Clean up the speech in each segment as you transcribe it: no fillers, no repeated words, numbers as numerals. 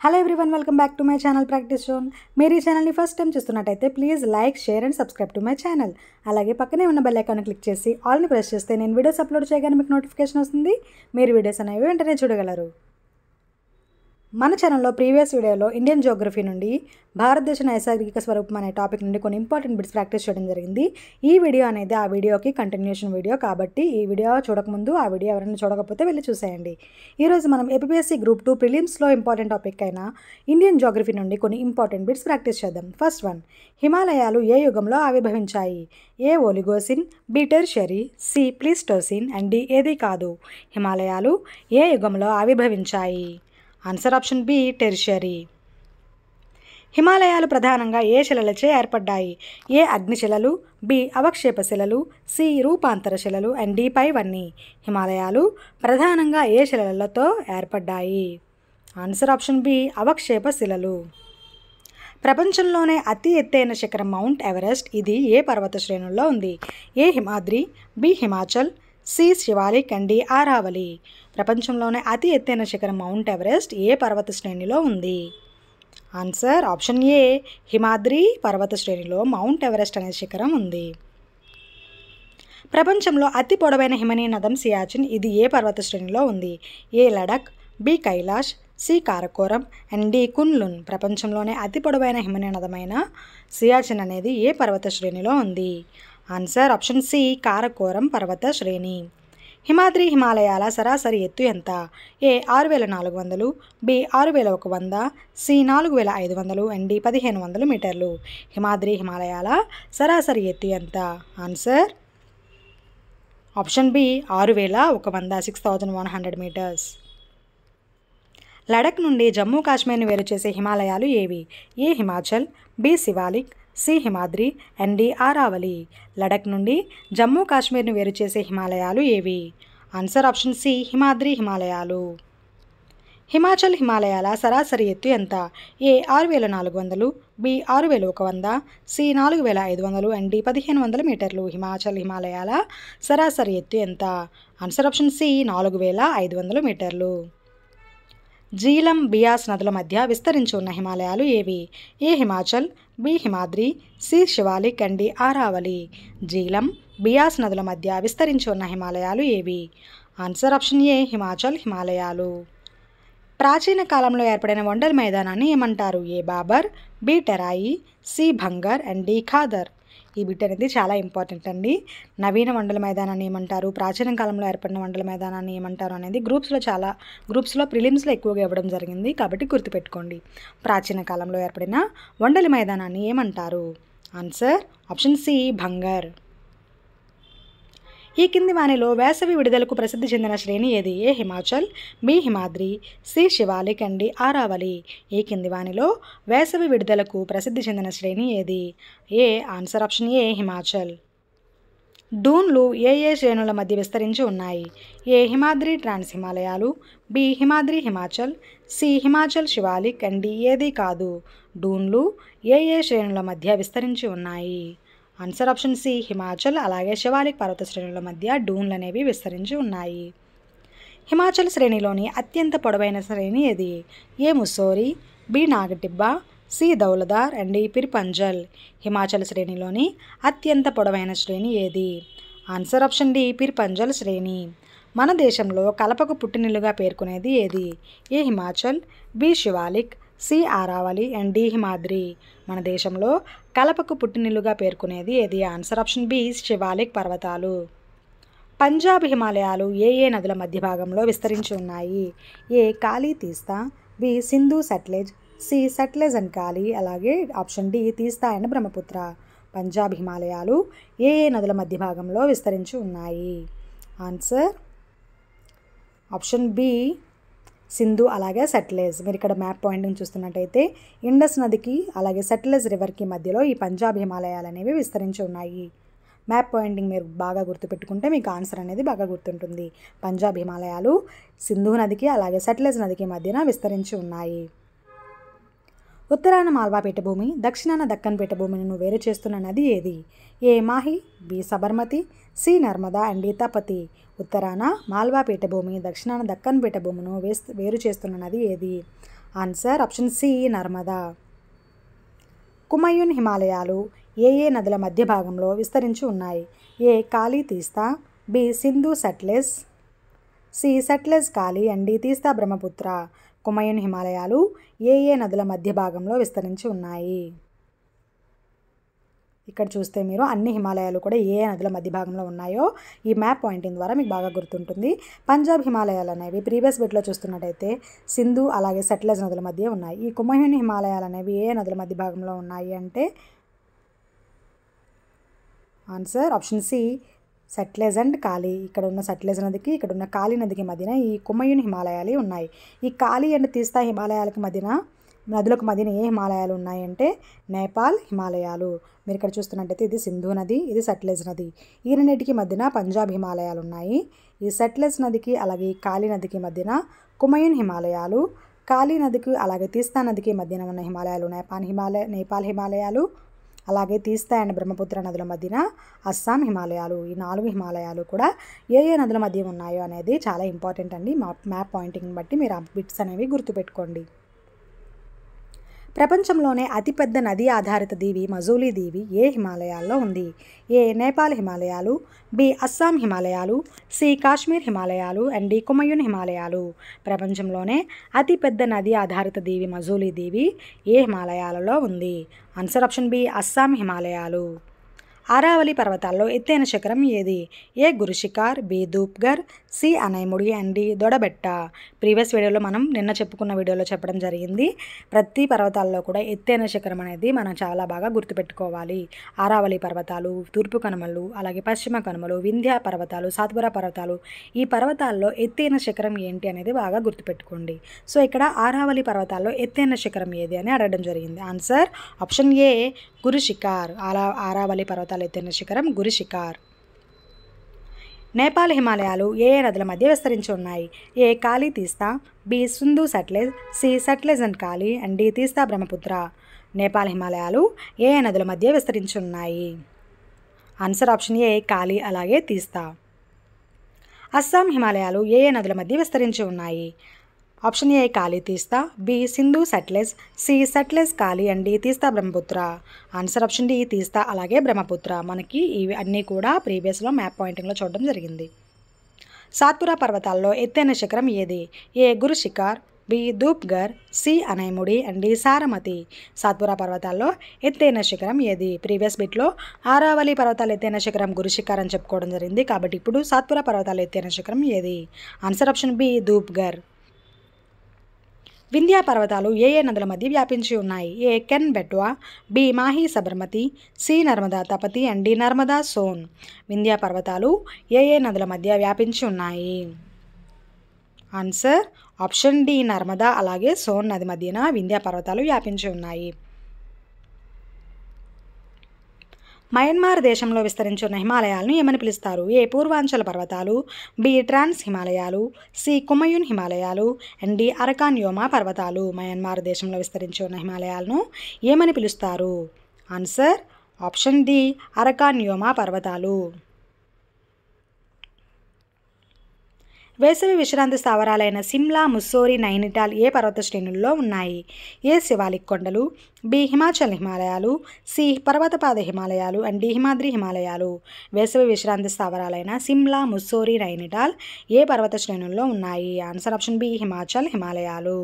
Hello everyone, welcome back to my channel practice zone. మీరు ఈ ఛానల్ని ఫస్ట్ టైం చూస్తున్నట్టయితే please like, share and subscribe to my channel. అలాగే పక్కనే ఉన్న బెల్ ఐకాన్ క్లిక్ చేసి ఆల్ని ప్రెస్ చేస్తే నేను వీడియోస్ అప్లోడ్ చేయగానే మీకు నోటిఫికేషన్ వస్తుంది. మీరు వీడియోస్ అనేవి వెంటనే చూడగలరు. మన ఛానల్లో ప్రీవియస్ వీడియోలో ఇండియన్ జియోగ్రఫీ నుండి భారతదేశ నైసర్గిక స్వరూపం అనే టాపిక్ నుండి కొన్ని ఇంపార్టెంట్ బిట్స్ ప్రాక్టీస్ చేయడం జరిగింది. ఈ వీడియో అనేది ఆ వీడియోకి కంటిన్యూషన్ వీడియో కాబట్టి ఈ వీడియో చూడకముందు ఆ వీడియో ఎవరైనా చూడకపోతే వెళ్ళి చూసేయండి. ఈరోజు మనం ఏపీఎస్సీ గ్రూప్ 2 ప్రిలిమ్స్లో ఇంపార్టెంట్ టాపిక్ అయిన ఇండియన్ జియోగ్రఫీ నుండి కొన్ని ఇంపార్టెంట్ బిట్స్ ప్రాక్టీస్ చేద్దాం. ఫస్ట్ వన్, హిమాలయాలు ఏ యుగంలో ఆవిర్భవించాయి? A Oligocene, B tertiary, C Pleistocene and D ఏది కాదు. హిమాలయాలు ఏ యుగంలో ఆవిర్భవించాయి? Answer option B tertiary. హిమాలయాలు ప్రధానంగా ఏ శిలలచే ఏర్పడ్డాయి? ఏ అగ్నిశిలలు, బి అవక్షేప శిలలు, సి రూపాంతర శిలలు అండ్ డి పైవన్నీ. హిమాలయాలు ప్రధానంగా ఏ శిలలతో ఏర్పడ్డాయి? ఆన్సర్ ఆప్షన్ బి అవక్షేప శిలలు. ప్రపంచంలోనే అతి ఎత్తైన శిఖరం మౌంట్ ఎవరెస్ట్. ఇది ఏ పర్వత శ్రేణుల్లో ఉంది? A Himadri, B Himachal, C Shivalik and D Aravalli. ప్రపంచంలోనే అతి ఎత్తైన శిఖరం మౌంట్ ఎవరెస్ట్ ఏ పర్వత శ్రేణిలో ఉంది? ఆన్సర్ ఆప్షన్ ఏ హిమాద్రి పర్వత శ్రేణిలో మౌంట్ ఎవరెస్ట్ అనే శిఖరం ఉంది. ప్రపంచంలో అతి పొడవైన హిమనీయ నదం సియాచిన్. ఇది ఏ పర్వత శ్రేణిలో ఉంది? A Ladakh, B Kailash, C Karakoram and D Kunlun. ప్రపంచంలోనే అతి పొడవైన హిమనీయ నదమైన సియాచిన్ అనేది ఏ పర్వత శ్రేణిలో ఉంది? ఆన్సర్ ఆప్షన్ సి కారకోరం పర్వత శ్రేణి. హిమాద్రి హిమాలయాల సరాసరి ఎత్తు ఎంత? A 6400, B 6100, C 4500 and D 1500 మీటర్లు. హిమాద్రి హిమాలయాల సరాసరి ఎత్తు ఎంత? Answer option B 6100, 6100 metres. Ladakh నుండి జమ్మూ కాశ్మీర్ని వేరు చేసే హిమాలయాలు ఏవి? A Himachal, B Shivalik, C Himadri and D Aravalli. Ladakh నుండి జమ్మూ కాశ్మీర్ని వేరు చేసే హిమాలయాలు ఏవి? ఆన్సర్ ఆప్షన్ సి హిమాద్రి హిమాలయాలు. హిమాచల్ హిమాలయాల సరాసరి ఎత్తు ఎంత? A 6400, B 6100, C 4500 and D 1500 మీటర్లు. హిమాచల్ హిమాలయాల సరాసరి ఎత్తు ఎంత? ఆన్సర్ ఆప్షన్ సి 4500 మీటర్లు. జీలం, బియాస్ నదుల మధ్య విస్తరించి ఉన్న హిమాలయాలు ఏవి? A Himachal, B Himadri, C Shivalik and D Aravalli. Jhelum, Beas నదుల మధ్య విస్తరించి ఉన్న హిమాలయాలు ఏవి? ఆన్సర్ ఆప్షన్ ఏ హిమాచల్ హిమాలయాలు. ప్రాచీన కాలంలో ఏర్పడిన ఒంటరి మైదానాన్ని ఏమంటారు? A Bhabar, B Terai, C Bhangar and D Khadar. ఈ బిట్ అనేది చాలా ఇంపార్టెంట్ అండి. నవీన వండల మైదానాన్ని ఏమంటారు, ప్రాచీన కాలంలో ఏర్పడిన వండల మైదానాన్ని ఏమంటారు అనేది గ్రూప్స్లో ప్రిలిమ్స్లో ఎక్కువగా ఇవ్వడం జరిగింది కాబట్టి గుర్తుపెట్టుకోండి. ప్రాచీన కాలంలో ఏర్పడిన వండల మైదానాన్ని ఏమంటారు? Answer option C Bhangar. ఈ కింది వానిలో వేసవి విడుదలకు ప్రసిద్ధి చెందిన శ్రేణి ఏది? A Himachal, B Himadri, C Shivalik and D Aravalli. ఈ కింది వానిలో వేసవి విడుదలకు ప్రసిద్ధి చెందిన శ్రేణి ఏది? Answer option A Himachal. డూన్లు ఏ శ్రేణుల మధ్య విస్తరించి ఉన్నాయి? ఏ హిమాద్రి ట్రాన్స్ హిమాలయాలు, B Himadri Himachal, C Himachal Shivalik and D ఏది కాదు. డూన్లు ఏ శ్రేణుల మధ్య విస్తరించి ఉన్నాయి? ఆన్సర్ ఆప్షన్ సి హిమాచల్ అలాగే శివాలిక్ పర్వత శ్రేణుల మధ్య డూన్లు అనేవి విస్తరించి ఉన్నాయి. హిమాచల్ శ్రేణిలోని అత్యంత పొడవైన శ్రేణి ఏది? A Mussoorie, B Nag Tibba, C Dhauladhar and D Pir Panjal. Himachal శ్రేణిలోని అత్యంత పొడవైన శ్రేణి ఏది? ఆన్సర్ ఆప్షన్ డి పిర్పంజల్ శ్రేణి. మన దేశంలో కలపకు పుట్టినిల్లుగా పేర్కొనేది ఏది? A Himachal, B Shivalik, C Aravalli and D Himadri. మన దేశంలో కలపకు పుట్టినిల్లుగా పేర్కొనేది ఏది? ఆన్సర్ ఆప్షన్ బి శివాలిక్ పర్వతాలు. పంజాబ్ హిమాలయాలు ఏ నదుల మధ్య భాగంలో విస్తరించి ఉన్నాయి? A Kali Teesta, B Sindhu Sutlej, C Sutlej and Kali అలాగే option D Teesta and Brahmaputra. Punjab హిమాలయాలు ఏ నదుల మధ్య భాగంలో విస్తరించి ఉన్నాయి? ఆన్సర్ ఆప్షన్ బి సింధు అలాగే సట్లెజ్. మీరు ఇక్కడ మ్యాప్ పాయింటింగ్ చూస్తున్నట్టయితే ఇండస్ నదికి అలాగే సట్లెజ్ రివర్కి మధ్యలో ఈ పంజాబ్ హిమాలయాలు అనేవి విస్తరించి ఉన్నాయి. మ్యాప్ పాయింటింగ్ మీరు బాగా గుర్తుపెట్టుకుంటే మీకు ఆన్సర్ అనేది బాగా గుర్తుంటుంది. పంజాబ్ హిమాలయాలు సింధు నదికి అలాగే సట్లెజ్ నదికి మధ్యన విస్తరించి ఉన్నాయి. ఉత్తరాన మాల్వా పీఠభూమి, దక్షిణాన దక్కన్ పీఠభూమిని వేరు చేస్తున్న నది ఏది? A Mahi, B Sabarmati, C Narmada and D Tapti. ఉత్తరాన మాల్వా పీఠభూమి, దక్షిణాన దక్కన్ పీఠభూమిను వేరు చేస్తున్న నది ఏది? Answer option C Narmada. Kumaon హిమాలయాలు ఏ ఏ నదుల మధ్య భాగంలో విస్తరించి ఉన్నాయి? A Kali Teesta, B Sindhu Sutlej, C Sutlej Kali and D Teesta Brahmaputra. కుమయున్ హిమాలయాలు ఏ ఏ నదుల మధ్య భాగంలో విస్తరించి ఉన్నాయి? ఇక్కడ చూస్తే మీరు అన్ని హిమాలయాలు కూడా ఏ నదుల మధ్య భాగంలో ఉన్నాయో ఈ మ్యాప్ పాయింటింగ్ ద్వారా మీకు బాగా గుర్తుంటుంది. పంజాబ్ హిమాలయాలు అనేవి ప్రీవియస్ బిట్లో చూస్తున్నట్టయితే సింధు అలాగే సట్లెజ్ నదుల మధ్య ఉన్నాయి. ఈ కుమయున్ హిమాలయాలు అనేవి ఏ నదుల మధ్య భాగంలో ఉన్నాయి అంటే answer option C Sutlej and Kali. ఇక్కడ ఉన్న సట్లెజ్ నదికి ఇక్కడ ఉన్న కాళీ నదికి మధ్యన ఈ కుమయున్ హిమాలయాలు ఉన్నాయి. ఈ కాళీ అండ్ తీస్తా హిమాలయాలకు మధ్యన నదులకు మధ్యన ఏ హిమాలయాలు ఉన్నాయంటే నేపాల్ హిమాలయాలు. మీరు ఇక్కడ చూస్తున్నట్టయితే ఇది సింధు నది, ఇది సట్లెజ్ నది. ఈ రెండింటికి మధ్యన పంజాబ్ హిమాలయాలు ఉన్నాయి. ఈ సట్లెజ్ నదికి అలాగే కాళీ నదికి మధ్యన కుమయున్ హిమాలయాలు, కాళీ నదికి అలాగే తీస్తా నదికి మధ్యన ఉన్న హిమాలయాలు నేపాల్ హిమాలయాలు, అలాగే తీస్తా అండ్ బ్రహ్మపుత్ర నదుల మధ్యన అస్సాం హిమాలయాలు. ఈ 4 హిమాలయాలు కూడా ఏ ఏ నదుల మధ్య ఉన్నాయో అనేది చాలా ఇంపార్టెంట్ అండి. మ్యాప్ పాయింటింగ్ని బట్టి మీరు ఆ బిట్స్ అనేవి గుర్తుపెట్టుకోండి. ప్రపంచంలోనే అతిపెద్ద నదీ ఆధారిత దీవి మజూలీ దీవి ఏ హిమాలయాల్లో ఉంది? ఏ నేపాల్ హిమాలయాలు, బి అస్సాం హిమాలయాలు, సి కాశ్మీర్ హిమాలయాలు అండ్ డి కుమయున్ హిమాలయాలు. ప్రపంచంలోనే అతిపెద్ద నదీ ఆధారిత దీవి మజూలీ దీవి ఏ హిమాలయాలలో ఉంది? ఆన్సర్ ఆప్షన్ బి అస్సాం హిమాలయాలు. ఆరావళి పర్వతాల్లో ఎత్తైన శిఖరం ఏది? A Guru Shikhar, B Dhupgarh, C Anamudi and D Doddabetta. Previous వీడియోలో మనం నిన్న చెప్పుకున్న వీడియోలో చెప్పడం జరిగింది. ప్రతి పర్వతాల్లో కూడా ఎత్తైన శిఖరం అనేది మనం చాలా బాగా గుర్తుపెట్టుకోవాలి. ఆరావళి పర్వతాలు, తూర్పు కనుమలు, అలాగే పశ్చిమ కనుమలు, వింధ్య పర్వతాలు, సాత్పురా పర్వతాలు, ఈ పర్వతాల్లో ఎత్తైన శిఖరం ఏంటి అనేది బాగా గుర్తుపెట్టుకోండి. సో ఇక్కడ ఆరావళి పర్వతాల్లో ఎత్తైన శిఖరం ఏది అని అడగడం జరిగింది. Answer option A Guru Shikhar. Aravalli పర్వతాల ఎత్తైన శిఖరం గురుశిఖర్. నేపాల్ హిమాలయాలు ఏ ఏ నదుల మధ్య విస్తరించి ఉన్నాయి? A Kali Teesta, B Sindhu Sutlej, C Sutlej and Kali and D Teesta Brahmaputra. Nepal హిమాలయాలు ఏ ఏ నదుల మధ్య విస్తరించి ఉన్నాయి? ఆన్సర్ ఆప్షన్ ఏ కాళీ అలాగే తీస్తా. అస్సాం హిమాలయాలు ఏ ఏ నదుల మధ్య విస్తరించి ఉన్నాయి? Option A Kali Teesta, B Sindhu Sutlej, C Sutlej Kali and D Teesta Brahmaputra. Answer option D తీస్తా అలాగే బ్రహ్మపుత్ర. మనకి ఇవి అన్నీ కూడా ప్రీవియస్లో మ్యాప్ పాయింటింగ్లో చూడడం జరిగింది. సాత్పురా పర్వతాల్లో ఎత్తైన శిఖరం ఏది? A Guru Shikhar, B Dhupgarh, C Anamudi and D Saramati. Satpura పర్వతాల్లో ఎత్తైన శిఖరం ఏది? ప్రీవియస్ బిట్లో ఆరావళి పర్వతాల ఎత్తైన శిఖరం గురుశిఖర్ అని చెప్పుకోవడం జరిగింది. కాబట్టి ఇప్పుడు సాత్పురా పర్వతాల ఎత్తైన శిఖరం ఏది? Answer option B Dhupgarh. Vindhya పర్వతాలు ఏ ఏ నదుల మధ్య వ్యాపించి ఉన్నాయి? A Ken Betwa, B Mahi Sabarmati, C Narmada Tapti and D Narmada Son. Vindhya పర్వతాలు ఏ ఏ నదుల మధ్య వ్యాపించి ఉన్నాయి? ఆన్సర్ ఆప్షన్ డి నర్మదా అలాగే సోన్ నది మధ్యన వింధ్యా పర్వతాలు వ్యాపించి ఉన్నాయి. మయన్మార్ దేశంలో విస్తరించి ఉన్న హిమాలయాలను ఏమని పిలుస్తారు? ఏ పూర్వాంచల్ పర్వతాలు, బి ట్రాన్స్ హిమాలయాలు, సి కుమయున్ హిమాలయాలు అండ్ డి అరకాన్ యోమా పర్వతాలు. మయన్మార్ దేశంలో విస్తరించి ఉన్న హిమాలయాలను ఏమని పిలుస్తారు? ఆన్సర్ ఆప్షన్ డి అరకాన్ యోమా పర్వతాలు. వేసవి విశ్రాంతి స్థావరాలైన సిమ్లా, ముస్సోరి, నైనిటాల్ ఏ పర్వత శ్రేణుల్లో ఉన్నాయి? ఏ శివాలిక్ కొండలు, బి హిమాచల్ హిమాలయాలు, సి పర్వతపాద హిమాలయాలు అండ్ డి హిమాద్రి హిమాలయాలు. వేసవి విశ్రాంతి స్థావరాలైన సిమ్లా, ముస్సోరి, నైనిటాల్ ఏ పర్వత శ్రేణుల్లో ఉన్నాయి? ఆన్సర్ ఆప్షన్ బి హిమాచల్ హిమాలయాలు.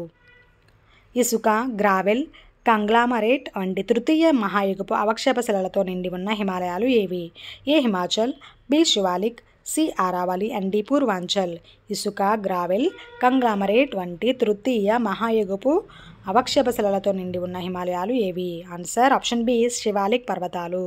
ఇసుక, గ్రావెల్, కంగ్లామరేట్ వంటి తృతీయ మహాయుగపు అవక్షేప శిలలతో నిండి ఉన్న హిమాలయాలు ఏవి? A Himachal, B Shivalik, C Aravalli and D Purvanchal. ఇసుక, గ్రావెల్, కంగ్లామరేట్ వంటి తృతీయ మహాయుగపు అవక్షేప శిలలతో నిండి ఉన్న హిమాలయాలు ఏవి? ఆన్సర్ ఆప్షన్ బి శివాలిక్ పర్వతాలు.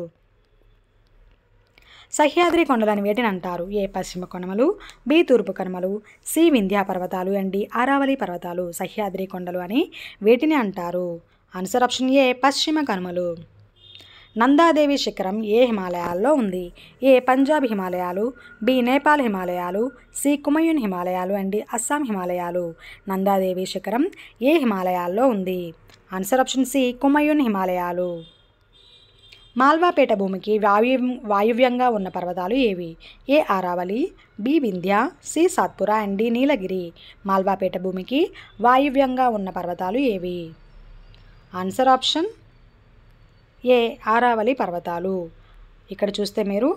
సహ్యాద్రి కొండలని వేటిని అంటారు? ఏ పశ్చిమ కనుమలు, బి తూర్పు కనుమలు, సి వింధ్యా పర్వతాలు అండ్ డి ఆరావళి పర్వతాలు. సహ్యాద్రి కొండలు అని వేటిని అంటారు? ఆన్సర్ ఆప్షన్ ఏ పశ్చిమ కనుమలు. నందాదేవి శిఖరం ఏ హిమాలయాల్లో ఉంది? ఏ పంజాబ్ హిమాలయాలు, బి నేపాల్ హిమాలయాలు, సి కుమయున్ హిమాలయాలు అండ్ డి అస్సాం హిమాలయాలు. నందాదేవి శిఖరం ఏ హిమాలయాల్లో ఉంది? ఆన్సర్ ఆప్షన్ సి కుమయున్ హిమాలయాలు. మాల్వా పీఠభూమికి వాయువ్యంగా ఉన్న పర్వతాలు ఏవి? A Aravalli, B Vindhya, C Satpura and D Nilgiri. Malwa పీఠభూమికి వాయువ్యంగా ఉన్న పర్వతాలు ఏవి? ఆన్సర్ ఆప్షన్ ఏ ఆరావళి పర్వతాలు. ఇక్కడ చూస్తే మీరు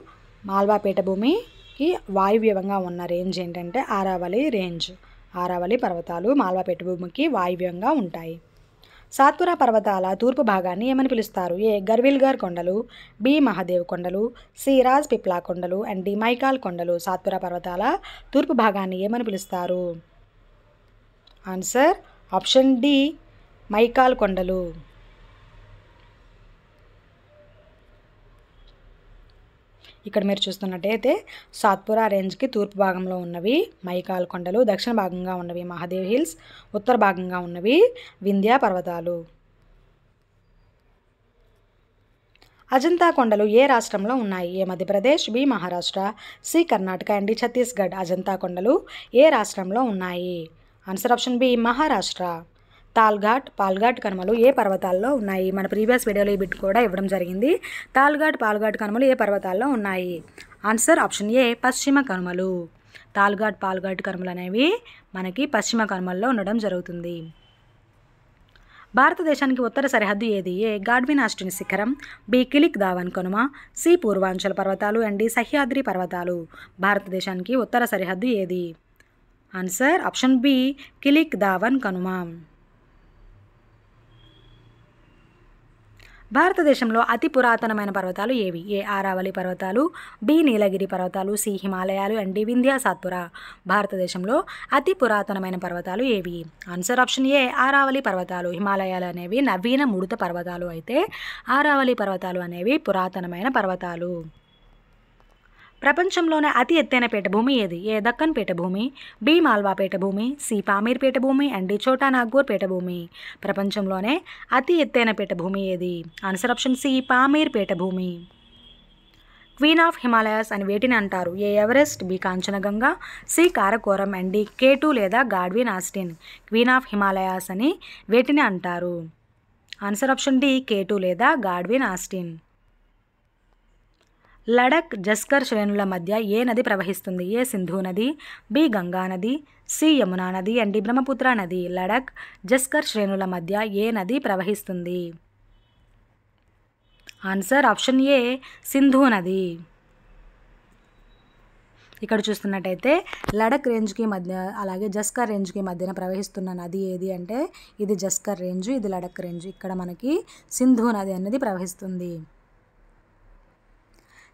మాల్వా పీఠభూమికి వాయువ్యంగా ఉన్న రేంజ్ ఏంటంటే ఆరావళి రేంజ్. ఆరావళి పర్వతాలు మాల్వా పీఠభూమికి వాయువ్యంగా ఉంటాయి. సాత్పురా పర్వతాల తూర్పు భాగాన్ని ఏమని పిలుస్తారు? ఏ గర్విల్గర్ కొండలు, బి మహాదేవ్ కొండలు, సి రాజ్ పిప్లా కొండలు అండ్ డి మైకాల్ కొండలు. సాత్పురా పర్వతాల తూర్పు భాగాన్ని ఏమని పిలుస్తారు? ఆన్సర్ ఆప్షన్ డి మైకాల్ కొండలు. ఇక్కడ మీరు చూస్తున్నట్టయితే సాత్పురా రేంజ్కి తూర్పు భాగంలో ఉన్నవి మైకాల్ కొండలు, దక్షిణ భాగంగా ఉన్నవి మహాదేవ్ హిల్స్, ఉత్తర భాగంగా ఉన్నవి వింధ్యా పర్వతాలు. అజంతా కొండలు ఏ రాష్ట్రంలో ఉన్నాయి? A Madhya Pradesh, B Maharashtra, C Karnataka and D Chhattisgarh. Ajanta కొండలు ఏ రాష్ట్రంలో ఉన్నాయి? Answer option B Maharashtra. Palghat కనుమలు ఏ పర్వతాల్లో ఉన్నాయి? మన ప్రీవియస్ వీడియోలో ఈ బిట్ కూడా ఇవ్వడం జరిగింది. పాల్ఘాట్ కనుమలు ఏ పర్వతాల్లో ఉన్నాయి? ఆన్సర్ ఆప్షన్ ఏ పశ్చిమ కనుమలు. పాల్ఘాట్ కనుమలు అనేవి మనకి పశ్చిమ కనుమల్లో ఉండడం జరుగుతుంది. భారతదేశానికి ఉత్తర సరిహద్దు ఏది? ఏ గాడ్విన్ ఆస్టిన్ శిఖరం, బి కిలిక్ దావన్ కనుమ, సి పూర్వాంచల్ పర్వతాలు అండ్ డి సహ్యాద్రి పర్వతాలు. భారతదేశానికి ఉత్తర సరిహద్దు ఏది? Answer option B Kilik Dawan కనుమ. భారతదేశంలో అతి పురాతనమైన పర్వతాలు ఏవి? ఏ ఆరావళి పర్వతాలు, బి నీలగిరి పర్వతాలు, సి హిమాలయాలు అండ్ డి వింధ్యా సాత్పురా. భారతదేశంలో అతి పురాతనమైన పర్వతాలు ఏవి? ఆన్సర్ ఆప్షన్ ఏ ఆరావళి పర్వతాలు. హిమాలయాలు అనేవి నవీన ముడత పర్వతాలు అయితే ఆరావళి పర్వతాలు అనేవి పురాతనమైన పర్వతాలు. ప్రపంచంలోనే అతి ఎత్తైన పీఠభూమి ఏది? ఏ దక్కన్ పీఠభూమి, బి మాల్వా పీఠభూమి, సి పామీర్ పీఠభూమి అండ్ డి ఛోటా నాగ్పూర్ పీఠభూమి. ప్రపంచంలోనే అతి ఎత్తైన పీఠభూమి ఏది? ఆన్సర్ ఆప్షన్ సి పామీర్ పీఠభూమి. క్వీన్ ఆఫ్ హిమాలయాస్ అని వేటిని అంటారు? A Everest, B Kanchenjunga, C Karakoram and D K2 లేదా Godwin Austen. Queen of Himalayas అని వేటిని అంటారు? ఆన్సర్ ఆప్షన్ డి K2 లేదా గాడ్విన్ ఆస్టిన్. లడక్ జస్కర్ శ్రేణుల మధ్య ఏ నది ప్రవహిస్తుంది? ఏ సింధు నది, బి గంగా నది, సి యమునా నది అండ్ డి బ్రహ్మపుత్ర నది. లడక్ జస్కర్ శ్రేణుల మధ్య ఏ నది ప్రవహిస్తుంది? ఆన్సర్ ఆప్షన్ ఏ సింధు నది. ఇక్కడ చూస్తున్నట్టయితే లడక్ రేంజ్కి మధ్య అలాగే జస్కర్ రేంజ్కి మధ్యన ప్రవహిస్తున్న నది ఏది అంటే ఇది జస్కర్ రేంజ్, ఇది లడక్ రేంజ్. ఇక్కడ మనకి సింధు నది అనేది ప్రవహిస్తుంది.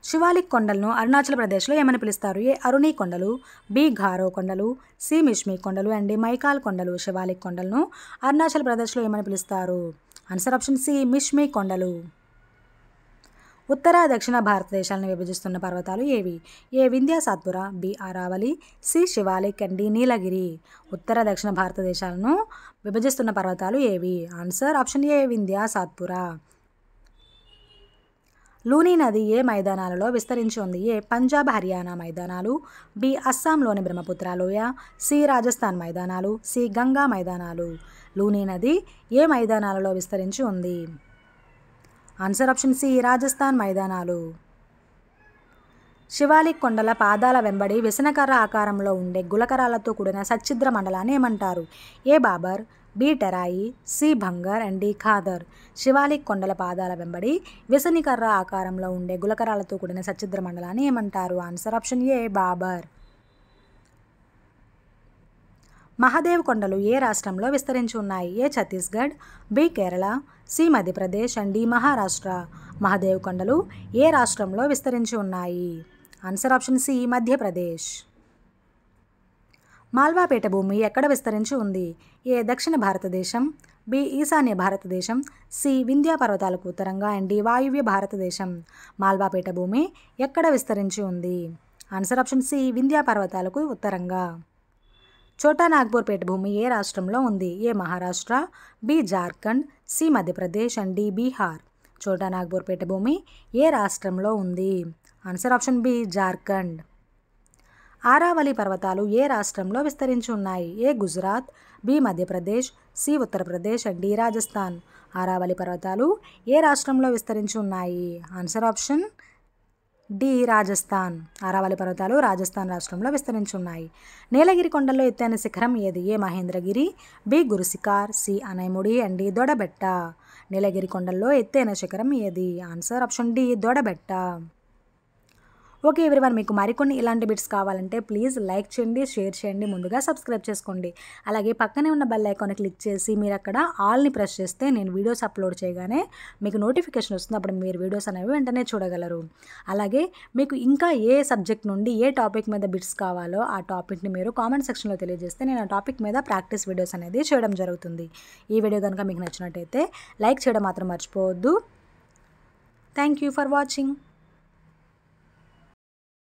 శివాలిక్ కొండలను అరుణాచల్ ప్రదేశ్లో ఏమని పిలుస్తారు? ఏ అరుణి కొండలు, బి ఘారో కొండలు, సి మిష్మి కొండలు అండ్ డి మైకాల్ కొండలు. శివాలిక్ కొండలను అరుణాచల్ ప్రదేశ్లో ఏమని పిలుస్తారు? ఆన్సర్ ఆప్షన్ సి మిష్మి కొండలు. ఉత్తర దక్షిణ భారతదేశాలను విభజిస్తున్న పర్వతాలు ఏవి? A Vindhya Satpura, B Aravalli, C Shivalik and D Nilgiri. ఉత్తర దక్షిణ భారతదేశాలను విభజిస్తున్న పర్వతాలు ఏవి? Answer option A Vindhya Satpura. Luni నది ఏ మైదానాలలో విస్తరించి ఉంది? ఏ పంజాబ్ హర్యానా మైదానాలు, బి అస్సాంలోని బ్రహ్మపుత్ర లోయ, సి రాజస్థాన్ మైదానాలు, సి గంగా మైదానాలు. లూని నది ఏ మైదానాలలో విస్తరించి ఉంది? ఆన్సర్ ఆప్షన్ సి రాజస్థాన్ మైదానాలు. శివాలిక్ కొండల పాదాల వెంబడి విసనకర్ర ఆకారంలో ఉండే గులకరాలతో కూడిన సచ్ఛిద్ర మండలాన్ని ఏమంటారు? A Bhabar, B Terai, C Bhangar and D Khadar. Shivalik కొండల పాదాల వెంబడి విసనికర్ర ఆకారంలో ఉండే గులకరాలతో కూడిన సచ్ఛిద్ర మండలాన్ని ఏమంటారు? Answer option A Bhabar. Mahadev కొండలు ఏ రాష్ట్రంలో విస్తరించి ఉన్నాయి? A Chhattisgarh, B Kerala, C Madhya Pradesh and D Maharashtra. Mahadev కొండలు ఏ రాష్ట్రంలో విస్తరించి ఉన్నాయి? Answer option C Madhya Pradesh. Malwa పీఠభూమి ఎక్కడ విస్తరించి ఉంది? ఏ దక్షిణ భారతదేశం, బి ఈశాన్య భారతదేశం, సి వింధ్యా పర్వతాలకు ఉత్తరంగా అండ్ డి వాయువ్య భారతదేశం. మాల్వా పీఠభూమి ఎక్కడ విస్తరించి ఉంది? ఆన్సర్ ఆప్షన్ సి వింధ్యా పర్వతాలకు ఉత్తరంగా. ఛోటా నాగ్పూర్ పీఠభూమి ఏ రాష్ట్రంలో ఉంది? A Maharashtra, B Jharkhand, C Madhya Pradesh and D Bihar. Chota Nagpur పీఠభూమి ఏ రాష్ట్రంలో ఉంది? Answer option B Jharkhand. Aravalli పర్వతాలు ఏ రాష్ట్రంలో విస్తరించి ఉన్నాయి? A Gujarat, B Madhya Pradesh, C Uttar Pradesh and D Rajasthan. Aravalli పర్వతాలు ఏ రాష్ట్రంలో విస్తరించి ఉన్నాయి? Answer option D Rajasthan. Aravalli పర్వతాలు రాజస్థాన్ రాష్ట్రంలో విస్తరించి ఉన్నాయి. నీలగిరి కొండల్లో ఎత్తైన శిఖరం ఏది? A Mahendragiri, B Guru Shikhar, C Anamudi and D Doddabetta. Nilgiri కొండల్లో ఎత్తైన శిఖరం ఏది? Answer option D Doddabetta. Okay everyone, మీకు మరికొన్ని ఇలాంటి బిట్స్ కావాలంటే ప్లీజ్ లైక్ చేయండి, షేర్ చేయండి, ముందుగా సబ్స్క్రైబ్ చేసుకోండి. అలాగే పక్కనే ఉన్న బెల్ ఐకాన్ క్లిక్ చేసి మీరు అక్కడ ఆల్ని ప్రెస్ చేస్తే నేను వీడియోస్ అప్లోడ్ చేయగానే మీకు నోటిఫికేషన్ వస్తుంది. అప్పుడు మీరు వీడియోస్ అనేవి వెంటనే చూడగలరు. అలాగే మీకు ఇంకా ఏ సబ్జెక్ట్ నుండి ఏ టాపిక్ మీద బిట్స్ కావాలో ఆ టాపిక్ని మీరు కామెంట్ సెక్షన్లో తెలియజేస్తే నేను ఆ టాపిక్ మీద ప్రాక్టీస్ వీడియోస్ అనేది చేయడం జరుగుతుంది. ఈ వీడియో కనుక మీకు నచ్చినట్టయితే లైక్ చేయడం మాత్రం మర్చిపోవద్దు. Thank you for watching.